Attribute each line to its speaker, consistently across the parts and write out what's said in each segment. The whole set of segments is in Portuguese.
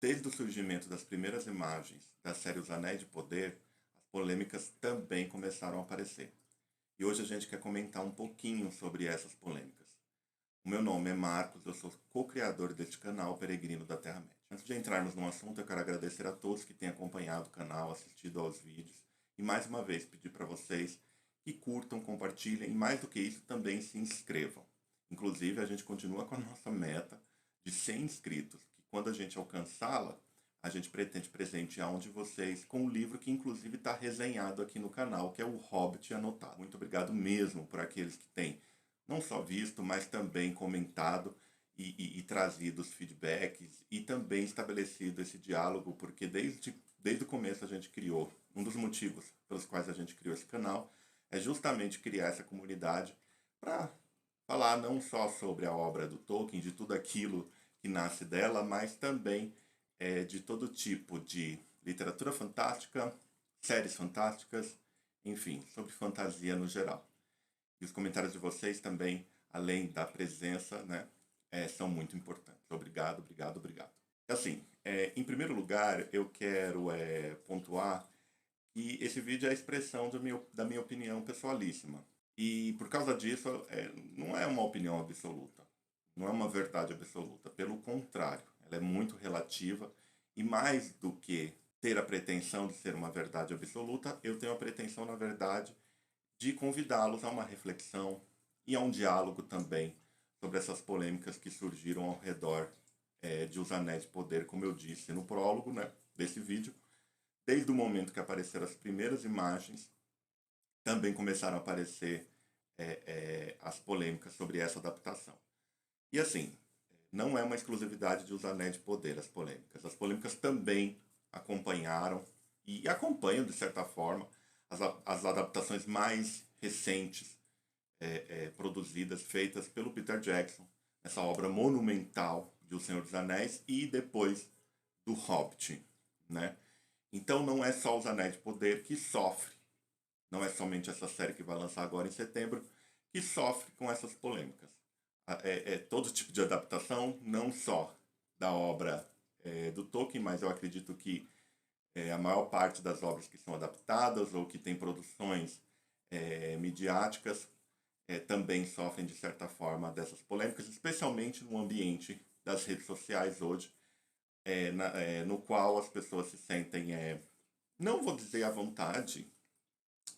Speaker 1: Desde o surgimento das primeiras imagens da série Os Anéis de Poder, as polêmicas também começaram a aparecer. E hoje a gente quer comentar um pouquinho sobre essas polêmicas. O meu nome é Marcos, eu sou co-criador deste canal Peregrino da Terra-média. Antes de entrarmos no assunto, eu quero agradecer a todos que têm acompanhado o canal, assistido aos vídeos e mais uma vez pedir para vocês que curtam, compartilhem e mais do que isso também se inscrevam. Inclusive a gente continua com a nossa meta de 100 inscritos, que quando a gente alcançá-la, a gente pretende presentear um de vocês com um livro que inclusive está resenhado aqui no canal, que é o Hobbit Anotado. Muito obrigado mesmo por aqueles que têm não só visto, mas também comentado e trazido os feedbacks e também estabelecido esse diálogo, porque desde o começo a gente criou, um dos motivos pelos quais a gente criou esse canal é justamente criar essa comunidade para falar não só sobre a obra do Tolkien, de tudo aquilo que nasce dela, mas também de todo tipo de literatura fantástica, séries fantásticas, enfim, sobre fantasia no geral. E os comentários de vocês também, além da presença, né, são muito importantes. Obrigado, obrigado, obrigado. Assim, em primeiro lugar, eu quero pontuar que esse vídeo é a expressão da minha opinião pessoalíssima. E por causa disso, não é uma opinião absoluta, não é uma verdade absoluta. Pelo contrário, ela é muito relativa e mais do que ter a pretensão de ser uma verdade absoluta, eu tenho a pretensão, na verdade, de convidá-los a uma reflexão e a um diálogo também sobre essas polêmicas que surgiram ao redor de Os Anéis de Poder, como eu disse no prólogo, né, desse vídeo. Desde o momento que apareceram as primeiras imagens, também começaram a aparecer as polêmicas sobre essa adaptação. E assim, não é uma exclusividade de Os Anéis de Poder, as polêmicas. As polêmicas também acompanharam e acompanham, de certa forma, as adaptações mais recentes produzidas, feitas pelo Peter Jackson, essa obra monumental de O Senhor dos Anéis e depois do Hobbit, né? Então não é só Os Anéis de Poder que sofre, não é somente essa série que vai lançar agora em setembro, que sofre com essas polêmicas. Todo tipo de adaptação, não só da obra do Tolkien, mas eu acredito que a maior parte das obras que são adaptadas ou que tem produções midiáticas também sofrem, de certa forma, dessas polêmicas, especialmente no ambiente das redes sociais hoje, no qual as pessoas se sentem, não vou dizer à vontade,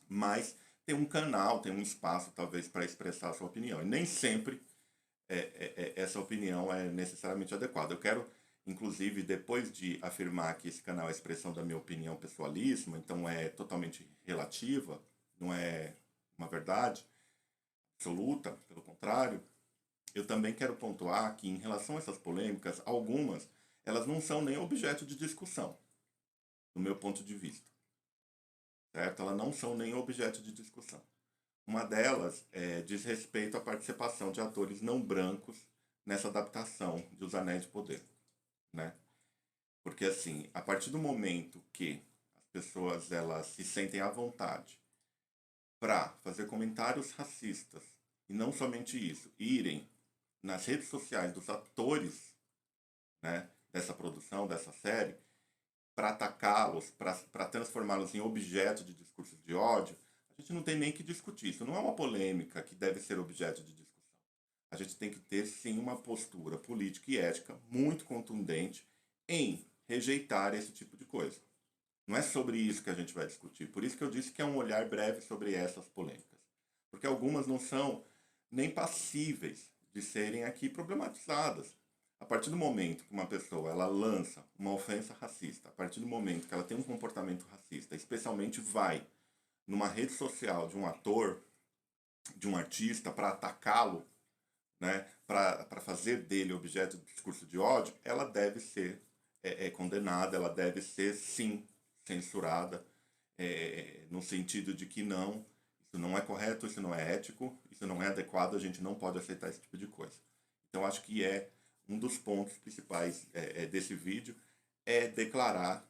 Speaker 1: mas tem um canal, tem um espaço, talvez, para expressar a sua opinião. E nem sempre essa opinião é necessariamente adequada. Eu quero, inclusive, depois de afirmar que esse canal é a expressão da minha opinião pessoalíssima, então é totalmente relativa, não é uma verdade absoluta, pelo contrário, eu também quero pontuar que, em relação a essas polêmicas, algumas, elas não são nem objeto de discussão, do meu ponto de vista. Certo? Elas não são nem objeto de discussão. Uma delas diz respeito à participação de atores não brancos nessa adaptação de Os Anéis de Poder, né? Porque, assim, a partir do momento que as pessoas elas se sentem à vontade para fazer comentários racistas, e não somente isso, irem nas redes sociais dos atores, né, dessa produção, dessa série, para atacá-los, para transformá-los em objeto de discursos de ódio, a gente não tem nem que discutir. Isso não é uma polêmica que deve ser objeto de discussão. A gente tem que ter, sim, uma postura política e ética muito contundente em rejeitar esse tipo de coisa. Não é sobre isso que a gente vai discutir. Por isso que eu disse que é um olhar breve sobre essas polêmicas. Porque algumas não são nem passíveis de serem aqui problematizadas. A partir do momento que uma pessoa ela lança uma ofensa racista, a partir do momento que ela tem um comportamento racista, especialmente vai numa rede social de um ator, de um artista, para atacá-lo, né, para fazer dele objeto de discurso de ódio, ela deve ser condenada, ela deve ser, sim, censurada, no sentido de que não, isso não é correto, isso não é ético, isso não é adequado, a gente não pode aceitar esse tipo de coisa. Então, acho que um dos pontos principais desse vídeo é declarar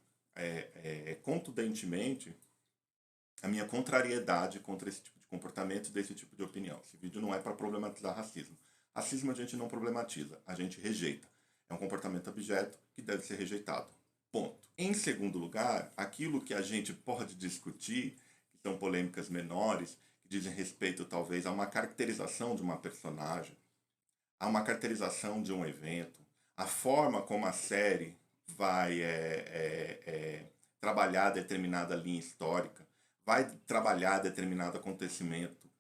Speaker 1: contundentemente a minha contrariedade contra esse tipo de comportamento, desse tipo de opinião. Esse vídeo não é para problematizar racismo. Racismo a gente não problematiza, a gente rejeita. É um comportamento abjeto que deve ser rejeitado. Ponto. Em segundo lugar, aquilo que a gente pode discutir, que são polêmicas menores, que dizem respeito talvez a uma caracterização de uma personagem, a uma caracterização de um evento, a forma como a série vai trabalhar determinada linha histórica, vai trabalhar determinado acontecimento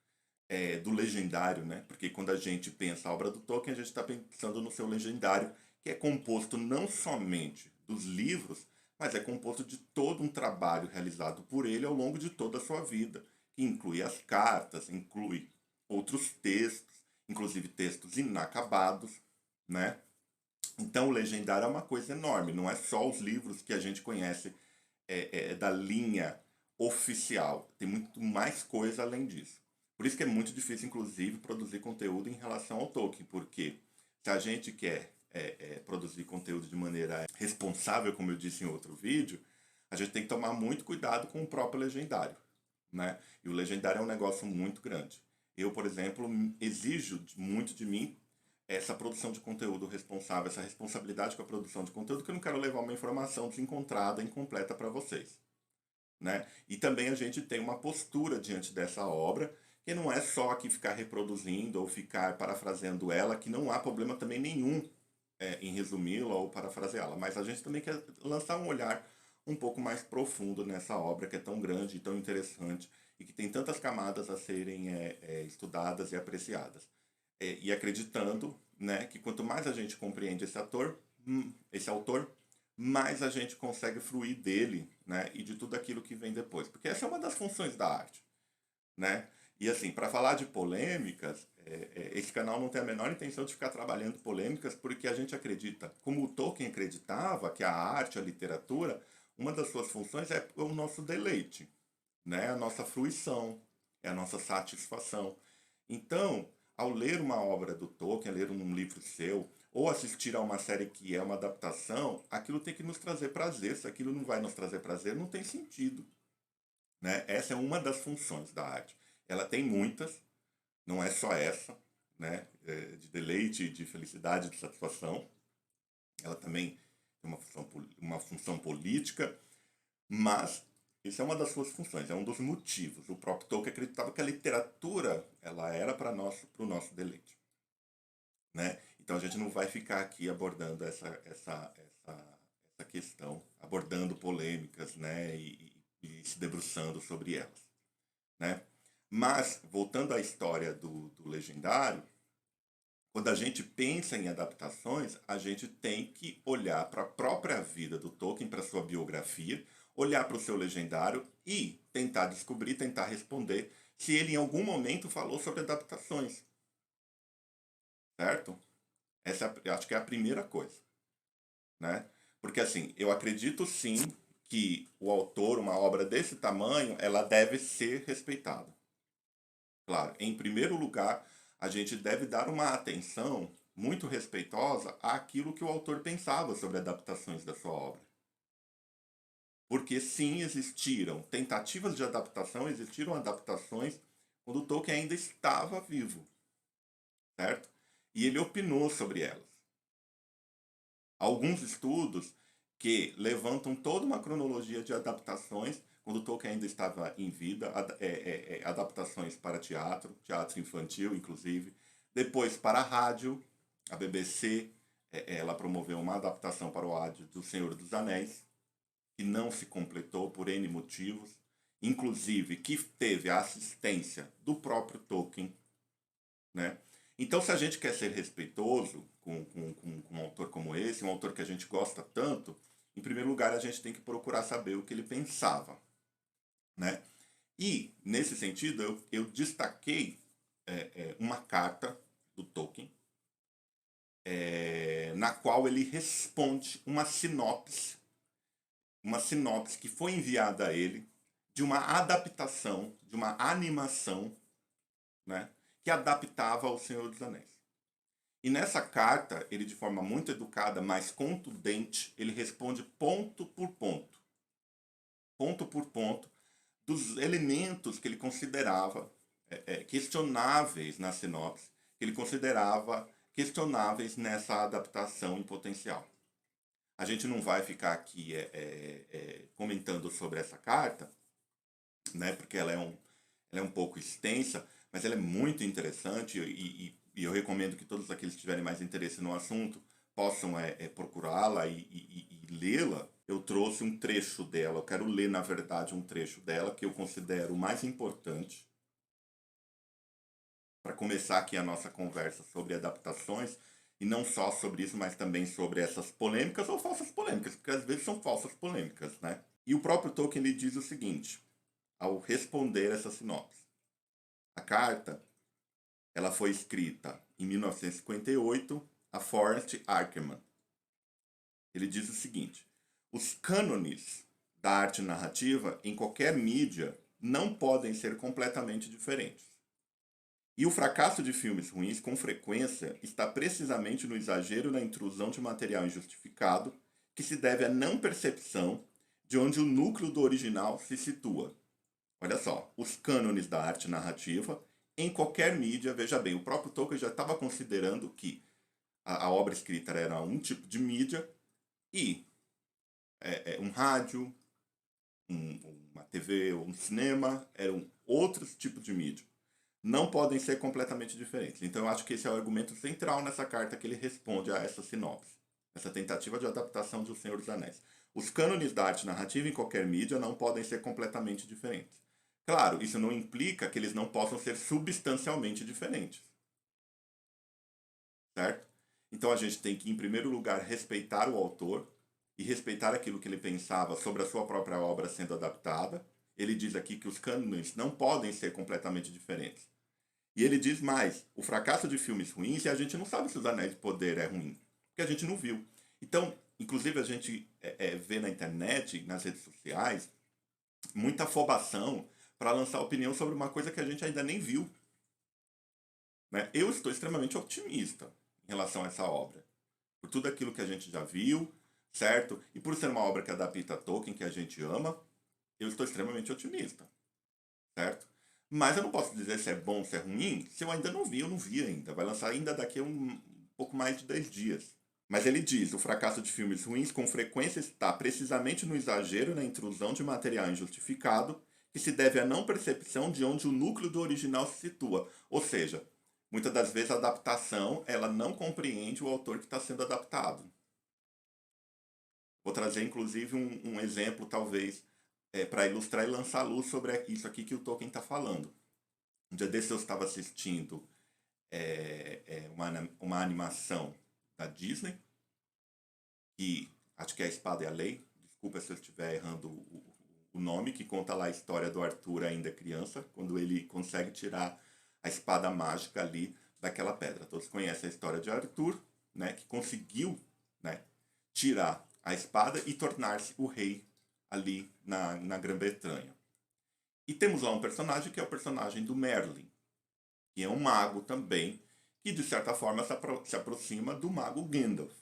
Speaker 1: do legendário, né? Porque quando a gente pensa a obra do Tolkien, a gente está pensando no seu legendário, que é composto não somente dos livros, mas é composto de todo um trabalho realizado por ele ao longo de toda a sua vida, que inclui as cartas, inclui outros textos, inclusive textos inacabados, né? Então o legendário é uma coisa enorme, não é só os livros que a gente conhece da linha oficial, tem muito mais coisa além disso. Por isso que é muito difícil, inclusive, produzir conteúdo em relação ao Tolkien, porque se a gente quer produzir conteúdo de maneira responsável, como eu disse em outro vídeo, a gente tem que tomar muito cuidado com o próprio legendário, né? E o legendário é um negócio muito grande. Eu, por exemplo, exijo muito de mim essa produção de conteúdo responsável, essa responsabilidade com a produção de conteúdo, que eu não quero levar uma informação desencontrada, incompleta para vocês, né? E também a gente tem uma postura diante dessa obra, que não é só aqui ficar reproduzindo ou ficar parafraseando ela, que não há problema também nenhum em resumi-la ou parafraseá-la, mas a gente também quer lançar um olhar um pouco mais profundo nessa obra que é tão grande e tão interessante e que tem tantas camadas a serem estudadas e apreciadas. E acreditando, né, que quanto mais a gente compreende esse autor, mais a gente consegue fruir dele, né, e de tudo aquilo que vem depois. Porque essa é uma das funções da arte, né? E assim, para falar de polêmicas, esse canal não tem a menor intenção de ficar trabalhando polêmicas, porque a gente acredita, como o Tolkien acreditava, que a arte, a literatura, uma das suas funções é o nosso deleite, né? A nossa fruição, é a nossa satisfação. Então, ao ler uma obra do Tolkien, ler um livro seu, ou assistir a uma série que é uma adaptação, aquilo tem que nos trazer prazer. Se aquilo não vai nos trazer prazer, não tem sentido, né? Essa é uma das funções da arte. Ela tem muitas, não é só essa, né? De deleite, de felicidade, de satisfação. Ela também tem uma função política, mas isso é uma das suas funções, é um dos motivos. O próprio Tolkien acreditava que a literatura ela era para o nosso deleite, né? Então a gente não vai ficar aqui abordando essa questão, abordando polêmicas, né? E se debruçando sobre elas, né? Mas, voltando à história do Legendário, quando a gente pensa em adaptações, a gente tem que olhar para a própria vida do Tolkien, para sua biografia, olhar para o seu Legendário e tentar descobrir, tentar responder se ele em algum momento falou sobre adaptações, certo? Essa acho que é a primeira coisa, né? Porque assim, eu acredito sim que o autor, uma obra desse tamanho, ela deve ser respeitada. Claro, em primeiro lugar, a gente deve dar uma atenção muito respeitosa àquilo que o autor pensava sobre adaptações da sua obra. Porque sim, existiram tentativas de adaptação, existiram adaptações quando Tolkien ainda estava vivo, certo? E ele opinou sobre elas. Alguns estudos que levantam toda uma cronologia de adaptações quando Tolkien ainda estava em vida, adaptações para teatro, teatro infantil, inclusive. Depois para a rádio, a BBC, ela promoveu uma adaptação para o rádio do Senhor dos Anéis, que não se completou por N motivos, inclusive que teve a assistência do próprio Tolkien, né? Então, se a gente quer ser respeitoso com um autor como esse, um autor que a gente gosta tanto, em primeiro lugar a gente tem que procurar saber o que ele pensava, né? E, nesse sentido, eu destaquei uma carta do Tolkien, na qual ele responde uma sinopse que foi enviada a ele de uma adaptação, de uma animação, né, que adaptava ao Senhor dos Anéis. E nessa carta, ele de forma muito educada, mas contundente, ele responde ponto por ponto, dos elementos que ele considerava questionáveis na sinopse, que ele considerava questionáveis nessa adaptação em potencial. A gente não vai ficar aqui comentando sobre essa carta, né, porque ela é um pouco extensa, mas ela é muito interessante e eu recomendo que todos aqueles que tiverem mais interesse no assunto possam procurá-la e lê-la. Eu trouxe um trecho dela, eu quero ler, na verdade, um trecho dela que eu considero o mais importante para começar aqui a nossa conversa sobre adaptações, e não só sobre isso, mas também sobre essas polêmicas ou falsas polêmicas, porque às vezes são falsas polêmicas, né? E o próprio Tolkien ele diz o seguinte, ao responder essa sinopse. A carta ela foi escrita em 1958 a Forrest Ackerman. Ele diz o seguinte, os cânones da arte narrativa em qualquer mídia não podem ser completamente diferentes. E o fracasso de filmes ruins, com frequência, está precisamente no exagero na intrusão de material injustificado, que se deve à não percepção de onde o núcleo do original se situa. Olha só, os cânones da arte narrativa, em qualquer mídia, veja bem, o próprio Tolkien já estava considerando que a obra escrita era um tipo de mídia e um rádio, uma TV, um cinema, eram outros tipos de mídia. Não podem ser completamente diferentes. Então eu acho que esse é o argumento central nessa carta que ele responde a essa sinopse, essa tentativa de adaptação de O Senhor dos Anéis. Os cânones da arte narrativa em qualquer mídia não podem ser completamente diferentes. Claro, isso não implica que eles não possam ser substancialmente diferentes, certo? Então a gente tem que, em primeiro lugar, respeitar o autor e respeitar aquilo que ele pensava sobre a sua própria obra sendo adaptada. Ele diz aqui que os cânones não podem ser completamente diferentes. E ele diz mais, o fracasso de filmes ruins, e a gente não sabe se Os Anéis de Poder é ruim, porque a gente não viu. Então, inclusive a gente vê na internet, nas redes sociais, muita afobação para lançar opinião sobre uma coisa que a gente ainda nem viu. Né? Eu estou extremamente otimista em relação a essa obra. Por tudo aquilo que a gente já viu, certo? E por ser uma obra que adapta Tolkien, que a gente ama, eu estou extremamente otimista, certo? Mas eu não posso dizer se é bom ou se é ruim, se eu ainda não vi, eu não vi ainda. Vai lançar ainda daqui a um pouco mais de 10 dias. Mas ele diz, o fracasso de filmes ruins com frequência está precisamente no exagero e na intrusão de material injustificado, que se deve à não percepção de onde o núcleo do original se situa. Ou seja, muitas das vezes a adaptação ela não compreende o autor que está sendo adaptado. Vou trazer inclusive um exemplo, talvez, para ilustrar e lançar luz sobre isso aqui que o Tolkien está falando. Um dia desse eu estava assistindo uma animação da Disney, que acho que é A Espada e a Lei, desculpa se eu estiver errando o nome, que conta lá a história do Arthur ainda criança, quando ele consegue tirar a espada mágica ali daquela pedra. Todos conhecem a história de Arthur, né, que conseguiu, né, tirar a espada e tornar-se o rei ali na Grã-Bretanha. E temos lá um personagem que é o personagem do Merlin, que é um mago também, que de certa forma se aproxima do mago Gandalf.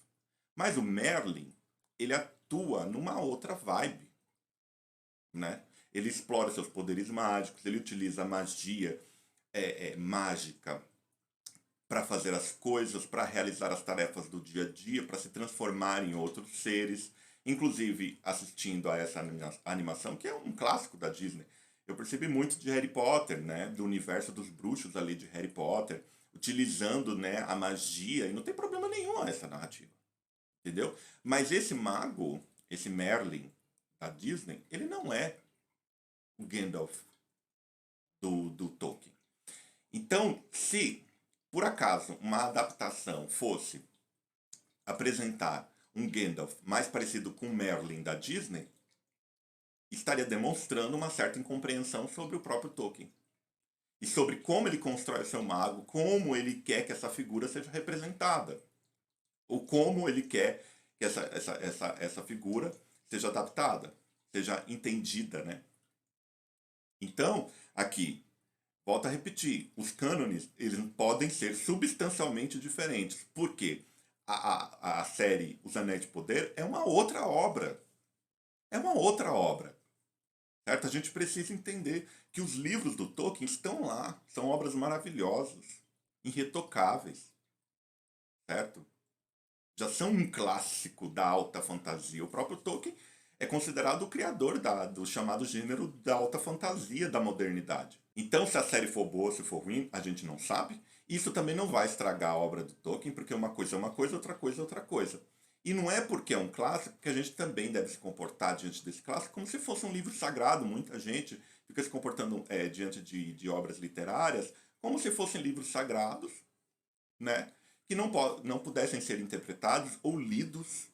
Speaker 1: Mas o Merlin, ele atua numa outra vibe, né? Ele explora seus poderes mágicos, ele utiliza a magia mágica para fazer as coisas, para realizar as tarefas do dia a dia, para se transformar em outros seres. Inclusive, assistindo a essa animação, que é um clássico da Disney, eu percebi muito de Harry Potter, né? Do universo dos bruxos ali de Harry Potter, utilizando, né, a magia, e não tem problema nenhum essa narrativa, entendeu? Mas esse mago, esse Merlin da Disney, ele não é o Gandalf do Tolkien. Então, se por acaso uma adaptação fosse apresentar um Gandalf mais parecido com o Merlin da Disney, estaria demonstrando uma certa incompreensão sobre o próprio Tolkien. E sobre como ele constrói o seu mago, como ele quer que essa figura seja representada. Ou como ele quer que essa figura seja adaptada, seja entendida, né? Então, aqui, volto a repetir, os cânones eles podem ser substancialmente diferentes. Por quê? A série Os Anéis de Poder é uma outra obra. É uma outra obra. Certo? A gente precisa entender que os livros do Tolkien estão lá. São obras maravilhosas, irretocáveis. Certo? já são um clássico da alta fantasia. O próprio Tolkien é considerado o criador do chamado gênero da alta fantasia da modernidade. Então, se a série for boa ou se for ruim, a gente não sabe. Isso também não vai estragar a obra do Tolkien, porque uma coisa é uma coisa, outra coisa é outra coisa. E não é porque é um clássico que a gente também deve se comportar diante desse clássico como se fosse um livro sagrado. Muita gente fica se comportando diante de obras literárias como se fossem livros sagrados, né? Que não pudessem ser interpretados ou lidos,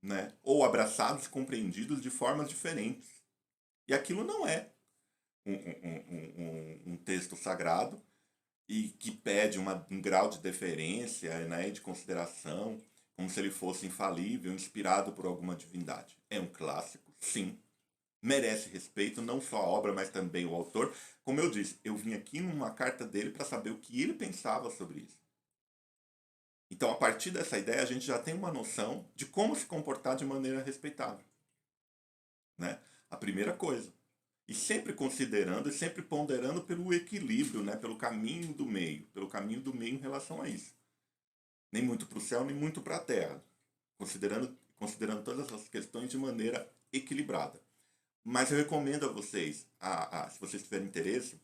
Speaker 1: né? Ou abraçados, compreendidos de formas diferentes. E aquilo não é um texto sagrado e que pede um grau de deferência, né, e de consideração, como se ele fosse infalível, inspirado por alguma divindade. É um clássico, sim. Merece respeito, não só a obra, mas também o autor. Como eu disse, eu vim aqui numa carta dele para saber o que ele pensava sobre isso. Então, a partir dessa ideia, a gente já tem uma noção de como se comportar de maneira respeitável. Né? A primeira coisa. E sempre considerando e sempre ponderando pelo equilíbrio, né? Pelo caminho do meio. Pelo caminho do meio em relação a isso. Nem muito para o céu, nem muito para a terra. Considerando todas essas questões de maneira equilibrada. Mas eu recomendo a vocês, se vocês tiverem interesse,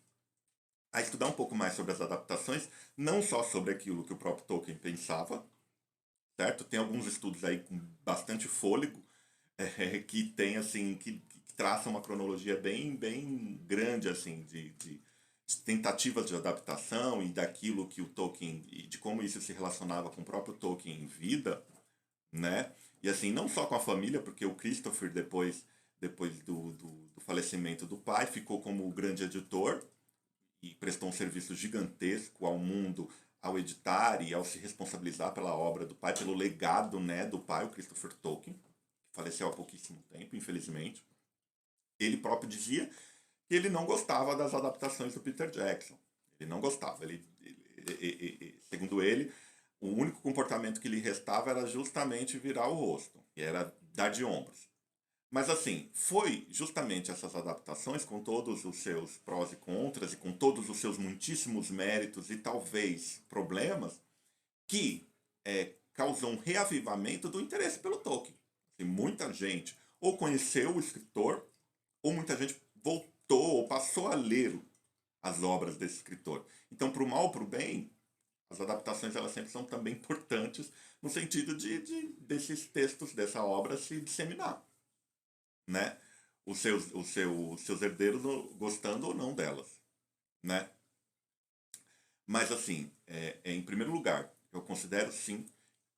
Speaker 1: a estudar um pouco mais sobre as adaptações, não só sobre aquilo que o próprio Tolkien pensava, certo? Tem alguns estudos aí com bastante fôlego, que tem assim, que traçam uma cronologia bem grande assim de tentativas de adaptação e daquilo que o Tolkien e de como isso se relacionava com o próprio Tolkien em vida, né? E assim, não só com a família, porque o Christopher depois do falecimento do pai ficou como o grande editor e prestou um serviço gigantesco ao mundo ao editar e ao se responsabilizar pela obra do pai, pelo legado, né, do pai, o Christopher Tolkien, que faleceu há pouquíssimo tempo, infelizmente. Ele próprio dizia que ele não gostava das adaptações do Peter Jackson. Ele não gostava. Segundo ele, o único comportamento que lhe restava era justamente virar o rosto, e era dar de ombros. Mas assim, foi justamente essas adaptações, com todos os seus prós e contras, e com todos os seus muitíssimos méritos e talvez problemas, que causou um reavivamento do interesse pelo Tolkien. Assim, muita gente ou conheceu o escritor, ou muita gente voltou ou passou a ler as obras desse escritor. Então, para o mal ou para o bem, as adaptações elas sempre são também importantes no sentido desses textos, dessa obra se disseminar, né? Os seus herdeiros gostando ou não delas, né? Mas assim, em primeiro lugar, eu considero sim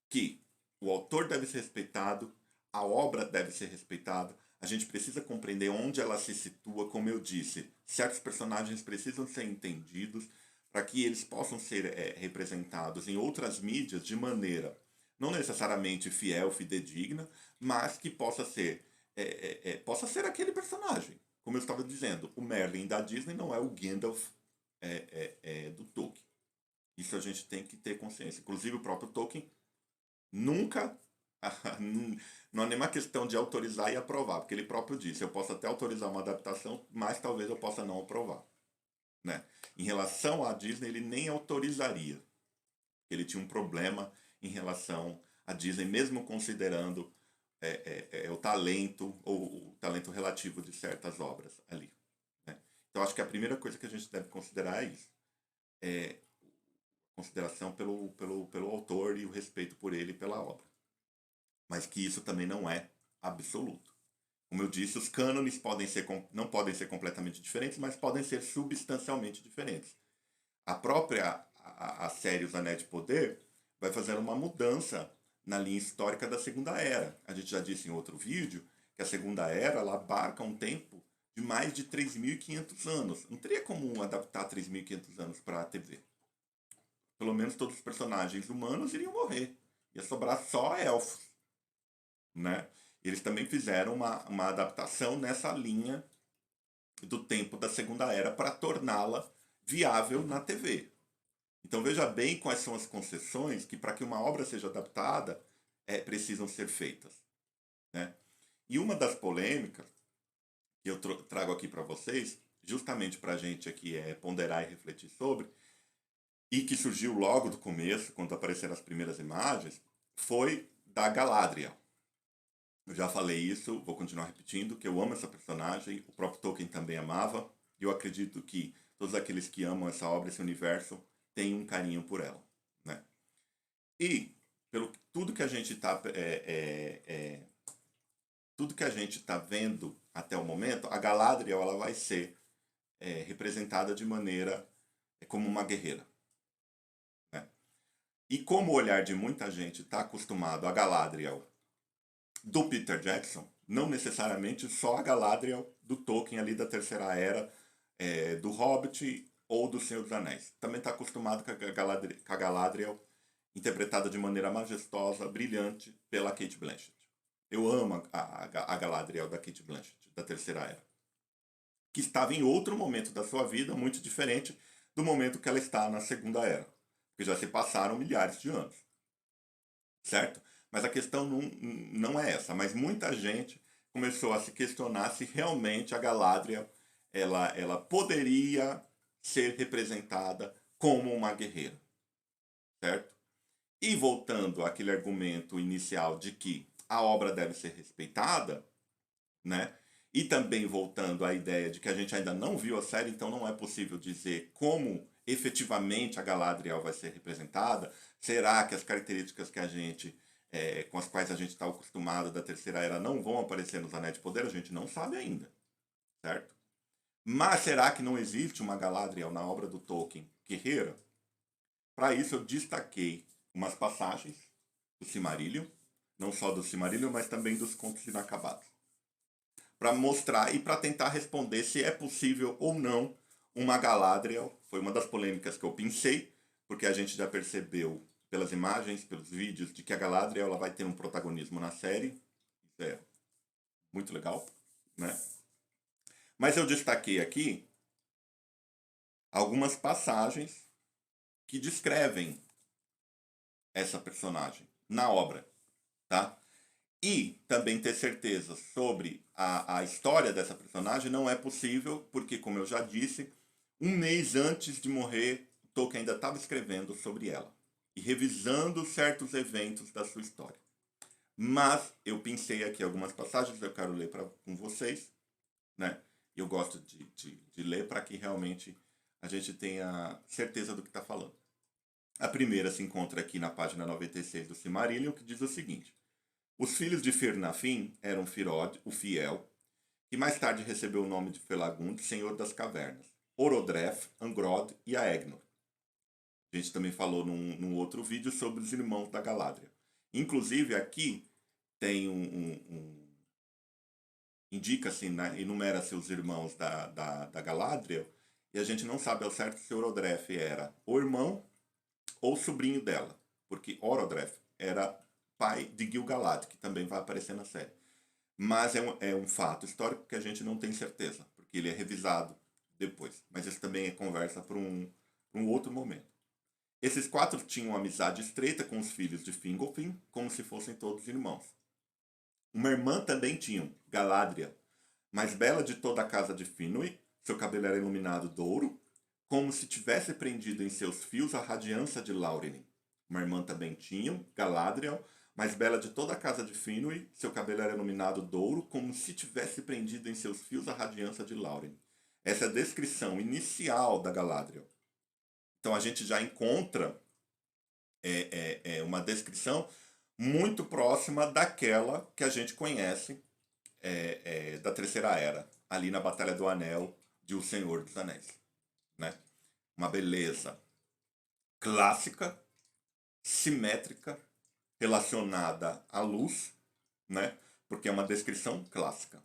Speaker 1: que o autor deve ser respeitado, a obra deve ser respeitada, a gente precisa compreender onde ela se situa, como eu disse, certos personagens precisam ser entendidos para que eles possam ser representados em outras mídias de maneira não necessariamente fiel, fidedigna, mas que possa ser aquele personagem. Como eu estava dizendo, o Merlin da Disney não é o Gandalf do Tolkien. Isso a gente tem que ter consciência. Inclusive o próprio Tolkien nunca não é nenhuma questão de autorizar e aprovar, porque ele próprio disse, eu posso até autorizar uma adaptação, mas talvez eu possa não aprovar. Né? Em relação à Disney, ele nem autorizaria. Ele tinha um problema em relação à Disney, mesmo considerando o talento ou o talento relativo de certas obras ali. Né? Então acho que a primeira coisa que a gente deve considerar é isso. Consideração pelo autor e o respeito por ele e pela obra. Mas que isso também não é absoluto. Como eu disse, os cânones não podem ser completamente diferentes, mas podem ser substancialmente diferentes. A própria a série Os Anéis de Poder vai fazer uma mudança na linha histórica da Segunda Era. A gente já disse em outro vídeo que a Segunda Era ela abarca um tempo de mais de 3.500 anos. Não teria como adaptar 3.500 anos para a TV. Pelo menos todos os personagens humanos iriam morrer. Ia sobrar só elfos. Né? Eles também fizeram uma adaptação nessa linha do tempo da Segunda Era para torná-la viável na TV. Então veja bem quais são as concessões que para que uma obra seja adaptada precisam ser feitas. Né? E uma das polêmicas que eu trago aqui para vocês, justamente para a gente aqui ponderar e refletir sobre, e que surgiu logo do começo, quando apareceram as primeiras imagens, foi da Galadriel. Eu já falei isso, vou continuar repetindo, que eu amo essa personagem, o próprio Tolkien também amava, e eu acredito que todos aqueles que amam essa obra, esse universo, têm um carinho por ela, né? E, pelo tudo que a gente está tudo que a gente está vendo até o momento, a Galadriel ela vai ser representada de maneira como uma guerreira. Né? E como o olhar de muita gente está acostumado a Galadriel do Peter Jackson, não necessariamente só a Galadriel do Tolkien ali da Terceira Era, do Hobbit ou do Senhor dos Anéis. Também está acostumado com a Galadriel interpretada de maneira majestosa, brilhante pela Cate Blanchett. Eu amo a Galadriel da Cate Blanchett, da Terceira Era. Que estava em outro momento da sua vida, muito diferente do momento que ela está na Segunda Era. Porque já se passaram milhares de anos. Certo? Mas a questão não é essa. Mas muita gente começou a se questionar se realmente a Galadriel ela poderia ser representada como uma guerreira. Certo? E voltando àquele argumento inicial de que a obra deve ser respeitada, né? E também voltando à ideia de que a gente ainda não viu a série, então não é possível dizer como efetivamente a Galadriel vai ser representada. Será que as características que a gente com as quais a gente está acostumado da Terceira Era não vão aparecer nos Anéis de Poder? A gente não sabe ainda, certo? Mas será que não existe uma Galadriel na obra do Tolkien guerreira? Para isso eu destaquei umas passagens do Silmarillion, não só do Silmarillion, mas também dos Contos Inacabados, para mostrar e para tentar responder se é possível ou não uma Galadriel. Foi uma das polêmicas que eu pensei, porque a gente já percebeu pelas imagens, pelos vídeos, de que a Galadriel ela vai ter um protagonismo na série. Isso é muito legal, né? Mas eu destaquei aqui algumas passagens que descrevem essa personagem na obra, tá? E também ter certeza sobre a história dessa personagem não é possível, porque, como eu já disse, um mês antes de morrer, Tolkien ainda estava escrevendo sobre ela e revisando certos eventos da sua história. Mas eu pensei aqui algumas passagens, eu quero ler com vocês, né? Eu gosto de ler para que realmente a gente tenha certeza do que está falando. A primeira se encontra aqui na página 96 do Silmarillion, que diz o seguinte: os filhos de Fir-Nafin eram Firod, o Fiel, que mais tarde recebeu o nome de Felagund, Senhor das Cavernas, Orodreth, Angrod e Aegnor. A gente também falou num outro vídeo sobre os irmãos da Galadriel. Inclusive aqui tem indica-se, né, enumera-se os irmãos da Galadriel, e a gente não sabe ao certo se Orodreth era o irmão ou sobrinho dela, porque Orodreth era pai de Gil-galad, que também vai aparecer na série. Mas é um fato histórico que a gente não tem certeza, porque ele é revisado depois. Mas isso também é conversa para um outro momento. Esses 4 tinham amizade estreita com os filhos de Fingolfin, como se fossem todos irmãos. Uma irmã também tinham, Galadriel, mais bela de toda a casa de Finwë, seu cabelo era iluminado de ouro, como se tivesse prendido em seus fios a radiância de Laurelin. Uma irmã também tinham, Galadriel, mais bela de toda a casa de Finwë, seu cabelo era iluminado de ouro, como se tivesse prendido em seus fios a radiância de Laurelin. Essa é a descrição inicial da Galadriel. Então a gente já encontra uma descrição muito próxima daquela que a gente conhece da Terceira Era, ali na Batalha do Anel de O Senhor dos Anéis. Né? Uma beleza clássica, simétrica, relacionada à luz, né? Porque é uma descrição clássica.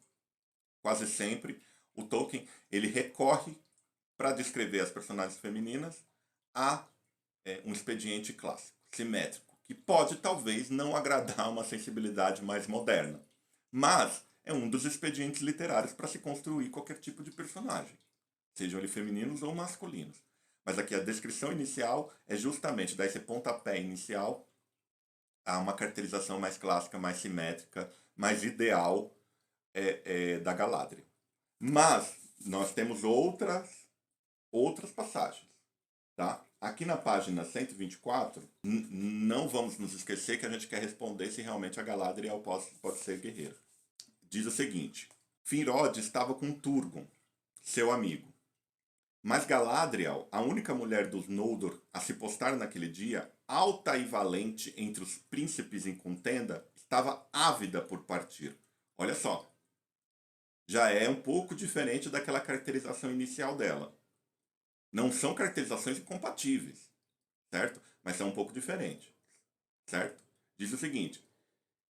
Speaker 1: Quase sempre o Tolkien ele recorre para descrever as personagens femininas a um expediente clássico, simétrico, que pode talvez não agradar uma sensibilidade mais moderna, mas é um dos expedientes literários para se construir qualquer tipo de personagem, sejam eles femininos ou masculinos. Mas aqui a descrição inicial é justamente dar esse pontapé inicial a uma caracterização mais clássica, mais simétrica, mais ideal da Galadriel. Mas nós temos outras passagens, tá? aqui na página 124, não vamos nos esquecer que a gente quer responder se realmente a Galadriel pode ser guerreira. Diz o seguinte: Finrod estava com Turgon, seu amigo. Mas Galadriel, a única mulher dos Noldor a se postar naquele dia, alta e valente entre os príncipes em contenda, estava ávida por partir. Olha só, já é um pouco diferente daquela caracterização inicial dela. Não são caracterizações incompatíveis, certo? Mas são um pouco diferentes, certo? Diz o seguinte,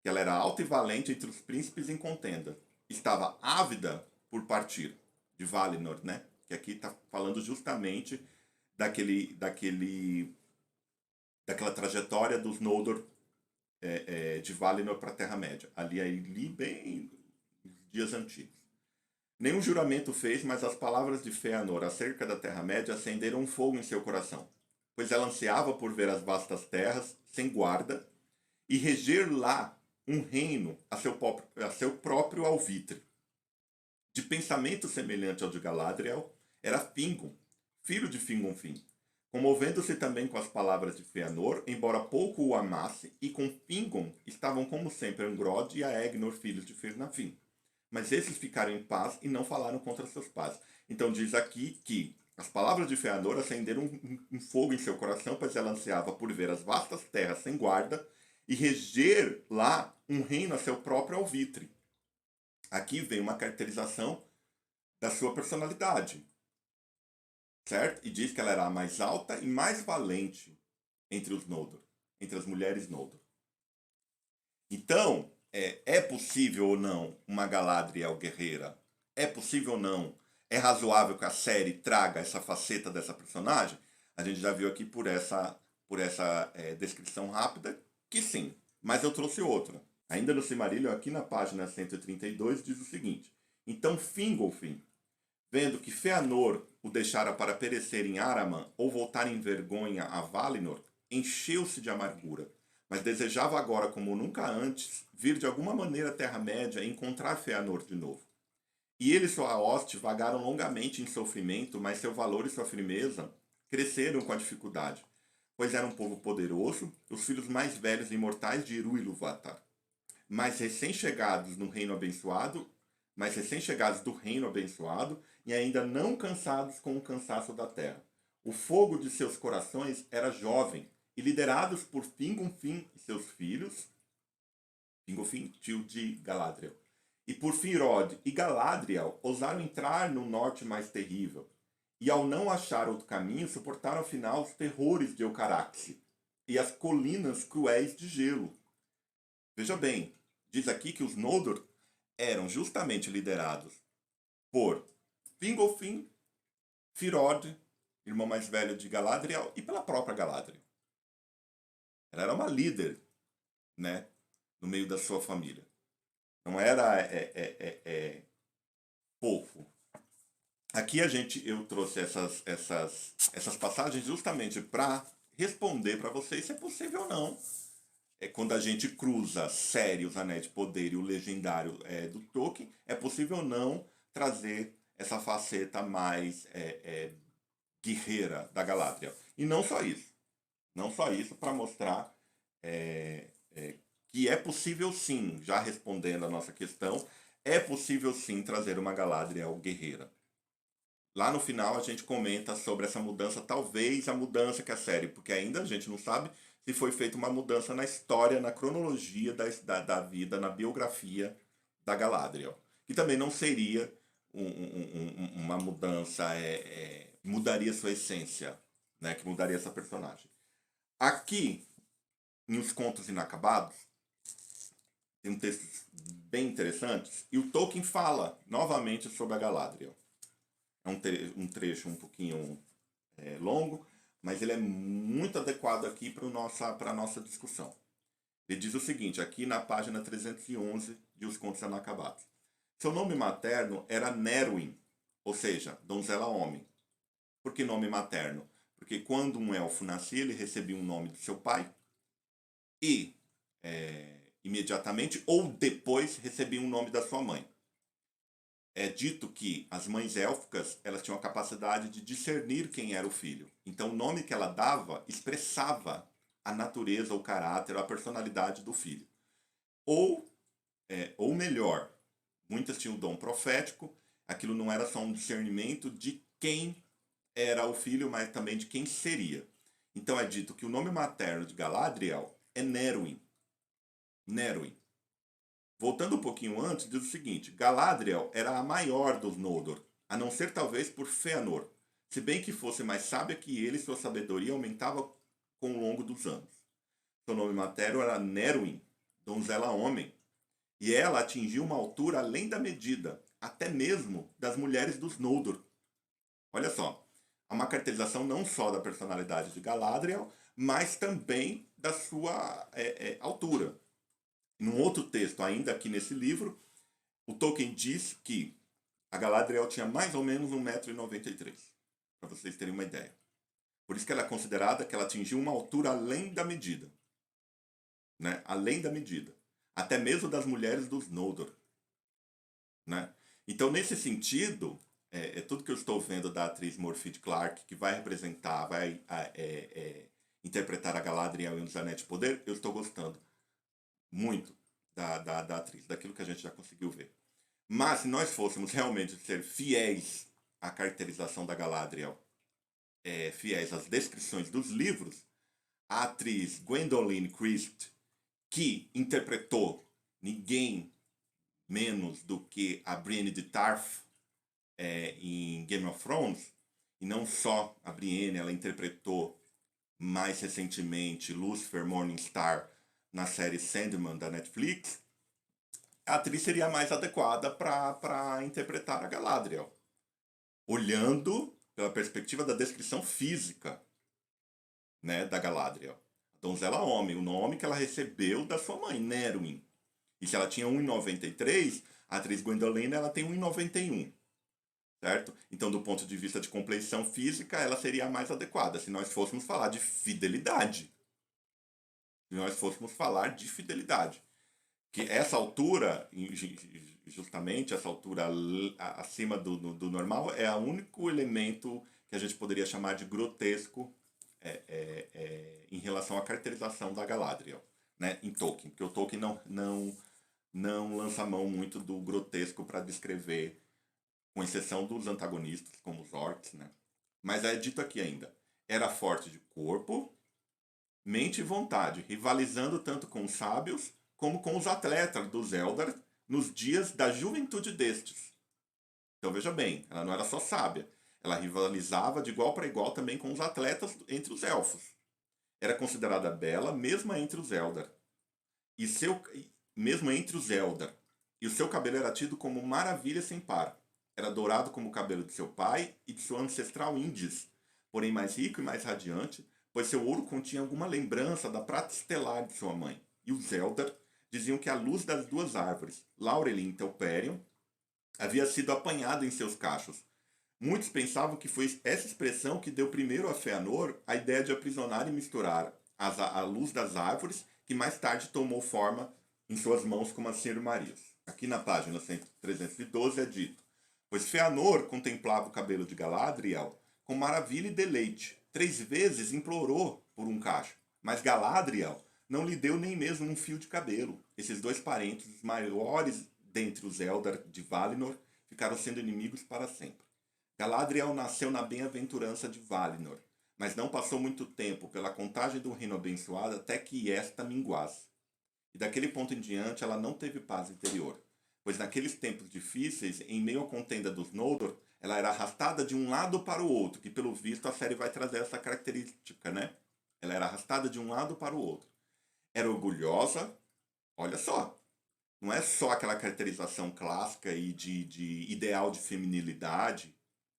Speaker 1: que ela era alta e valente entre os príncipes em contenda. Estava ávida por partir de Valinor, né? Que aqui está falando justamente daquela trajetória dos Noldor de Valinor para a Terra-média. Ali bem nos dias antigos. Nenhum juramento fez, mas as palavras de Fëanor acerca da Terra-média acenderam um fogo em seu coração, pois ela ansiava por ver as vastas terras sem guarda e reger lá um reino a seu próprio alvitre. De pensamento semelhante ao de Galadriel, era Fingon, filho de Fingonfin, comovendo-se também com as palavras de Fëanor, embora pouco o amasse, e com Fingon estavam como sempre Angrod e Aegnor, filhos de Firnafin. Mas esses ficaram em paz e não falaram contra seus pais. Então diz aqui que as palavras de Fëanor acenderam um fogo em seu coração, pois ela ansiava por ver as vastas terras sem guarda e reger lá um reino a seu próprio alvitre. Aqui vem uma caracterização da sua personalidade, certo? E diz que ela era a mais alta e mais valente entre os Noldor, entre as mulheres Noldor. Então, é possível ou não uma Galadriel guerreira? É possível ou não? É razoável que a série traga essa faceta dessa personagem? A gente já viu aqui por essa descrição rápida que sim. Mas eu trouxe outra. Ainda no Silmarillion, aqui na página 132, diz o seguinte: Então Fingolfin, vendo que Fëanor o deixara para perecer em Araman ou voltar em vergonha a Valinor, encheu-se de amargura, mas desejava agora, como nunca antes, vir de alguma maneira à Terra-média e encontrar Fëanor de novo. E ele e sua hoste vagaram longamente em sofrimento, mas seu valor e sua firmeza cresceram com a dificuldade, pois era um povo poderoso, os filhos mais velhos e imortais de Iru Ilúvatar, mais recém-chegados do reino abençoado e ainda não cansados com o cansaço da terra. O fogo de seus corações era jovem, e liderados por Fingonfin e seus filhos, Fingonfin, tio de Galadriel, e por Finrod e Galadriel, ousaram entrar no norte mais terrível, e ao não achar outro caminho, suportaram afinal os terrores de Eucaraxe e as colinas cruéis de gelo. Veja bem, diz aqui que os Noldor eram justamente liderados por Fingolfin, Finrod, irmão mais velho de Galadriel, e pela própria Galadriel. Ela era uma líder, né, no meio da sua família. Não era pouco. Aqui eu trouxe essas passagens justamente para responder para vocês se é possível ou não. Quando a gente cruza a série Os Anéis de Poder e o Legendário do Tolkien, é possível ou não trazer essa faceta mais guerreira da Galadriel. E não só isso. Não só isso, para mostrar que é possível sim, já respondendo a nossa questão, é possível sim trazer uma Galadriel guerreira. Lá no final a gente comenta sobre essa mudança, talvez a mudança que a série, porque ainda a gente não sabe se foi feita uma mudança na história, na cronologia da vida, na biografia da Galadriel. Que também não seria uma mudança, mudaria sua essência, né, que mudaria essa personagem. Aqui, em Os Contos Inacabados, tem um texto bem interessantes, e o Tolkien fala novamente sobre a Galadriel. É um trecho um pouquinho longo, mas ele é muito adequado aqui para a nossa discussão. Ele diz o seguinte, aqui na página 311 de Os Contos Inacabados. Seu nome materno era Nerwin, ou seja, donzela homem. Por que nome materno? Porque quando um elfo nascia, ele recebia um nome do seu pai e imediatamente ou depois recebia um nome da sua mãe. é dito que as mães élficas elas tinham a capacidade de discernir quem era o filho. Então o nome que ela dava expressava a natureza, o caráter, a personalidade do filho. Ou, ou melhor, muitas tinham o dom profético, aquilo não era só um discernimento de quem era o filho, mas também de quem seria. Então é dito que o nome materno de Galadriel é Nerwin. Nerwin. Voltando um pouquinho antes, diz o seguinte: Galadriel era a maior dos Noldor, a não ser talvez por Fëanor, se bem que fosse mais sábia que ele, sua sabedoria aumentava com o longo dos anos. Seu nome materno era Nerwin, donzela homem, e ela atingiu uma altura além da medida, até mesmo das mulheres dos Noldor. Olha só, há uma caracterização não só da personalidade de Galadriel, mas também da sua altura. Num outro texto, ainda aqui nesse livro, o Tolkien diz que a Galadriel tinha mais ou menos 1,93 m, para vocês terem uma ideia. Por isso que ela é considerada que ela atingiu uma altura além da medida. Né? Além da medida. Até mesmo das mulheres dos Noldor. Né? Então, nesse sentido, tudo que eu estou vendo da atriz Morfydd Clark, que vai representar, vai interpretar a Galadriel em Os Anéis de Poder, eu estou gostando muito da atriz, daquilo que a gente já conseguiu ver. Mas se nós fôssemos realmente ser fiéis à caracterização da Galadriel, fiéis às descrições dos livros, a atriz Gwendoline Christie, que interpretou ninguém menos do que a Brienne de Tarth em Game of Thrones, e não só a Brienne, ela interpretou mais recentemente Lucifer Morningstar na série Sandman da Netflix, a atriz seria mais adequada para interpretar a Galadriel, olhando pela perspectiva da descrição física, né, da Galadriel. A donzela homem, o nome que ela recebeu da sua mãe, Nerwin. E se ela tinha 1,93, a atriz Gwendoline ela tem 1,91. Certo? Então, do ponto de vista de compleição física, ela seria a mais adequada, se nós fôssemos falar de fidelidade. Se nós fôssemos falar de fidelidade. Que essa altura, justamente essa altura acima do normal, é o único elemento que a gente poderia chamar de grotesco em relação à caracterização da Galadriel, né, em Tolkien. Porque o Tolkien não lança mão muito do grotesco para descrever, com exceção dos antagonistas, como os orcs, né? Mas é dito aqui ainda, era forte de corpo, mente e vontade, rivalizando tanto com os sábios como com os atletas dos Eldar nos dias da juventude destes. Então veja bem, ela não era só sábia, ela rivalizava de igual para igual também com os atletas entre os elfos. Era considerada bela mesmo entre os Eldar. Mesmo entre os Eldar. E o seu cabelo era tido como maravilha sem par. Era dourado como o cabelo de seu pai e de sua ancestral Índice, porém mais rico e mais radiante, pois seu ouro continha alguma lembrança da prata estelar de sua mãe. E os Eldar diziam que a luz das duas árvores, Laurelin e Telperion, havia sido apanhada em seus cachos. Muitos pensavam que foi essa expressão que deu primeiro a Fëanor a ideia de aprisionar e misturar a luz das árvores, que mais tarde tomou forma em suas mãos como as Silmarils. Aqui na página 312 é dito: pois Fëanor contemplava o cabelo de Galadriel com maravilha e deleite. 3 vezes implorou por um cacho, mas Galadriel não lhe deu nem mesmo um fio de cabelo. Esses dois parentes, os maiores dentre os Eldar de Valinor, ficaram sendo inimigos para sempre. Galadriel nasceu na bem-aventurança de Valinor, mas não passou muito tempo pela contagem do reino abençoado até que esta minguasse. E daquele ponto em diante ela não teve paz interior, pois naqueles tempos difíceis, em meio à contenda dos Noldor, ela era arrastada de um lado para o outro, que pelo visto a série vai trazer essa característica, né? Ela era arrastada de um lado para o outro. Era orgulhosa, olha só, não é só aquela caracterização clássica e de ideal de feminilidade,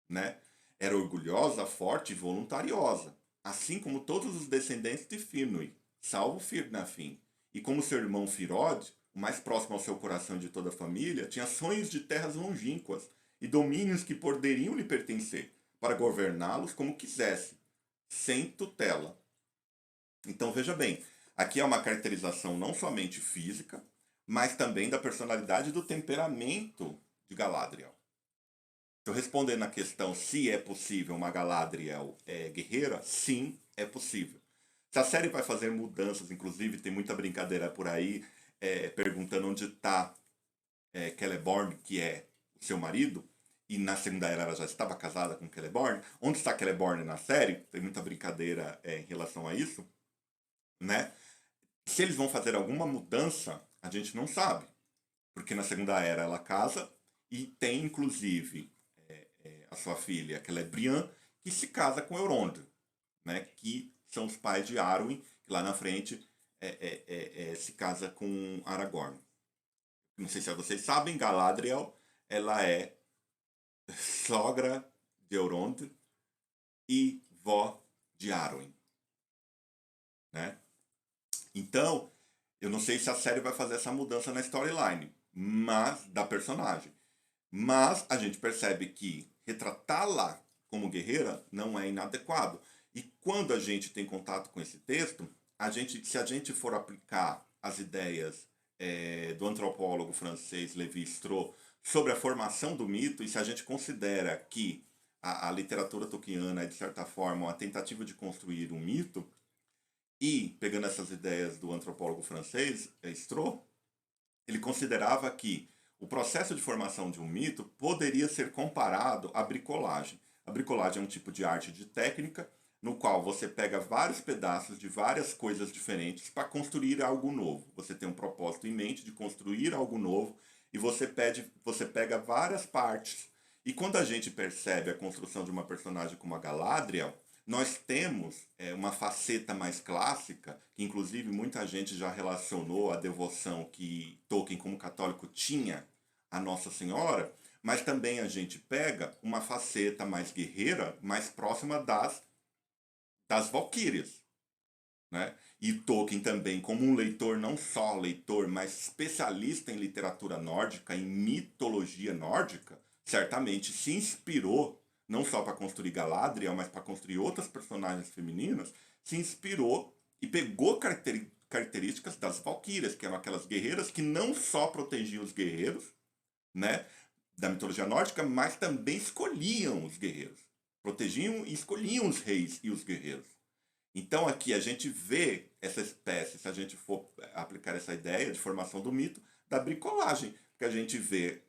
Speaker 1: né? Era orgulhosa, forte e voluntariosa, assim como todos os descendentes de Finwë, salvo Fir-Nafin. E como seu irmão Firod, o mais próximo ao seu coração de toda a família, tinha sonhos de terras longínquas e domínios que poderiam lhe pertencer, para governá-los como quisesse, sem tutela. Então veja bem, aqui é uma caracterização não somente física, mas também da personalidade e do temperamento de Galadriel. Então, respondendo a questão se é possível uma Galadriel guerreira, sim, é possível. Se a série vai fazer mudanças, inclusive tem muita brincadeira por aí, perguntando onde está Celeborn, que é o seu marido, e na Segunda Era ela já estava casada com Celeborn. Onde está Celeborn na série? Tem muita brincadeira em relação a isso, né? Se eles vão fazer alguma mudança, a gente não sabe. Porque na Segunda Era ela casa e tem, inclusive, a sua filha, que ela é Brienne, que se casa com Elrond, né? Que são os pais de Arwen, que lá na frente se casa com Aragorn. Não sei se vocês sabem, Galadriel, ela é sogra de Elrond e vó de Arwen, né? Então, eu não sei se a série vai fazer essa mudança na storyline, mas da personagem. Mas a gente percebe que retratá-la como guerreira não é inadequado. E quando a gente tem contato com esse texto, se a gente for aplicar as ideias do antropólogo francês Lévi-Strauss sobre a formação do mito, e se a gente considera que a literatura tolkiana é, de certa forma, uma tentativa de construir um mito, e pegando essas ideias do antropólogo francês Strauss, ele considerava que o processo de formação de um mito poderia ser comparado à bricolagem. A bricolagem é um tipo de arte de técnica no qual você pega vários pedaços de várias coisas diferentes para construir algo novo. Você tem um propósito em mente de construir algo novo e você pega várias partes. E quando a gente percebe a construção de uma personagem como a Galadriel, nós temos uma faceta mais clássica, que inclusive muita gente já relacionou a devoção que Tolkien, como católico, tinha à Nossa Senhora, mas também a gente pega uma faceta mais guerreira, mais próxima das Valquírias, né? E Tolkien também, como um leitor, não só leitor, mas especialista em literatura nórdica, em mitologia nórdica, certamente se inspirou, não só para construir Galadriel, mas para construir outras personagens femininas, se inspirou e pegou características das Valquírias, que eram aquelas guerreiras que não só protegiam os guerreiros, né, da mitologia nórdica, mas também escolhiam os guerreiros. Protegiam e escolhiam os reis e os guerreiros. Então aqui a gente vê essa espécie, se a gente for aplicar essa ideia de formação do mito, da bricolagem, que a gente vê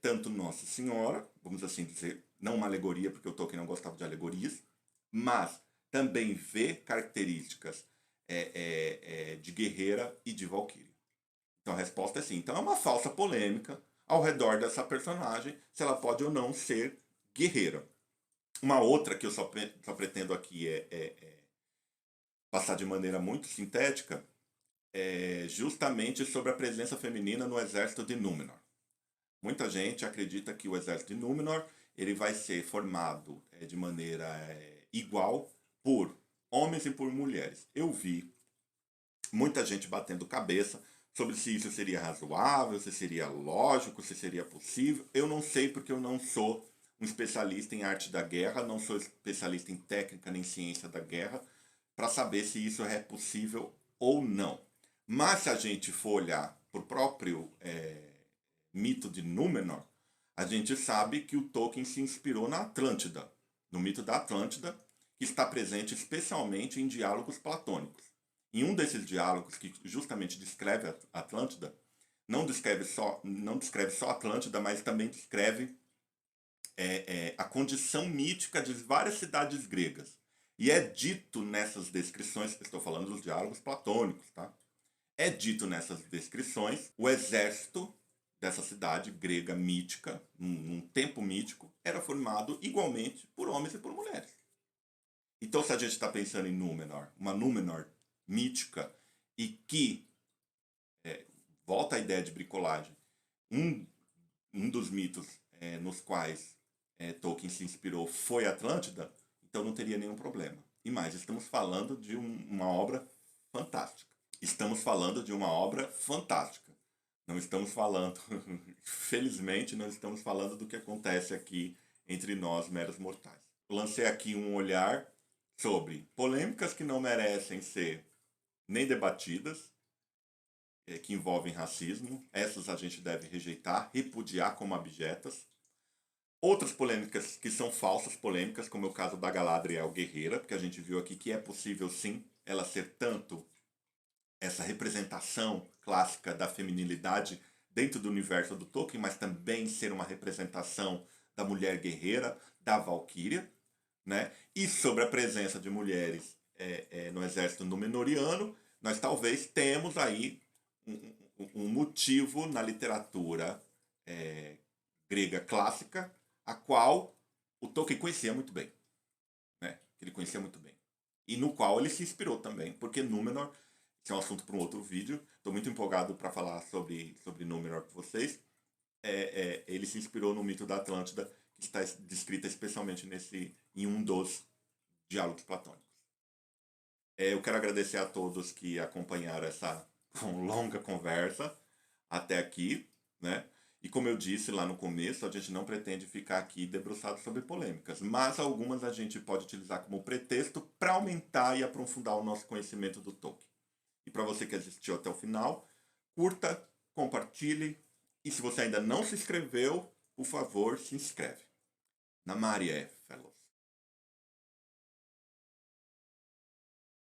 Speaker 1: tanto Nossa Senhora, vamos assim dizer, não uma alegoria, porque o Tolkien não gostava de alegorias, mas também vê características de guerreira e de valquíria. Então a resposta é sim. Então é uma falsa polêmica ao redor dessa personagem, se ela pode ou não ser guerreira. Uma outra que eu só pretendo aqui passar de maneira muito sintética, justamente sobre a presença feminina no exército de Númenor. Muita gente acredita que o exército de Númenor ele vai ser formado de maneira igual por homens e por mulheres. Eu vi muita gente batendo cabeça sobre se isso seria razoável, se seria lógico, se seria possível. Eu não sei porque eu não sou um especialista em arte da guerra, não sou especialista em técnica nem ciência da guerra, para saber se isso é possível ou não. Mas se a gente for olhar para o próprio mito de Númenor, a gente sabe que o Tolkien se inspirou na Atlântida, no mito da Atlântida, que está presente especialmente em diálogos platônicos. Em um desses diálogos que justamente descreve a Atlântida, não descreve só Atlântida, mas também descreve a condição mítica de várias cidades gregas. E é dito nessas descrições, estou falando dos diálogos platônicos, tá? É dito nessas descrições, o exército dessa cidade grega mítica, num tempo mítico, era formado igualmente por homens e por mulheres. Então, se a gente está pensando em Númenor, uma Númenor mítica, e que, volta à ideia de bricolagem, um dos mitos nos quais Tolkien se inspirou foi Atlântida, então não teria nenhum problema. E mais, estamos falando de uma obra fantástica. Estamos falando de uma obra fantástica. Não estamos falando, felizmente, não estamos falando do que acontece aqui entre nós, meros mortais. Eu lancei aqui um olhar sobre polêmicas que não merecem ser nem debatidas, que envolvem racismo. Essas a gente deve rejeitar, repudiar como abjetas. Outras polêmicas que são falsas polêmicas, como é o caso da Galadriel Guerreira, porque a gente viu aqui que é possível sim ela ser tanto essa representação clássica da feminilidade dentro do universo do Tolkien, mas também ser uma representação da mulher guerreira, da Valquíria, né? E sobre a presença de mulheres no exército númenoriano, nós talvez temos aí um motivo na literatura grega clássica, a qual o Tolkien conhecia muito bem, né? Ele conhecia muito bem. E no qual ele se inspirou também, porque Númenor, isso é um assunto para um outro vídeo, estou muito empolgado para falar sobre Númenor com vocês. Ele se inspirou no mito da Atlântida, que está descrita especialmente em um dos diálogos platônicos. Eu quero agradecer a todos que acompanharam essa longa conversa até aqui, né? E como eu disse lá no começo, a gente não pretende ficar aqui debruçado sobre polêmicas, mas algumas a gente pode utilizar como pretexto para aumentar e aprofundar o nosso conhecimento do Tolkien. E para você que assistiu até o final, curta, compartilhe e se você ainda não se inscreveu, por favor, se inscreve. Namarie.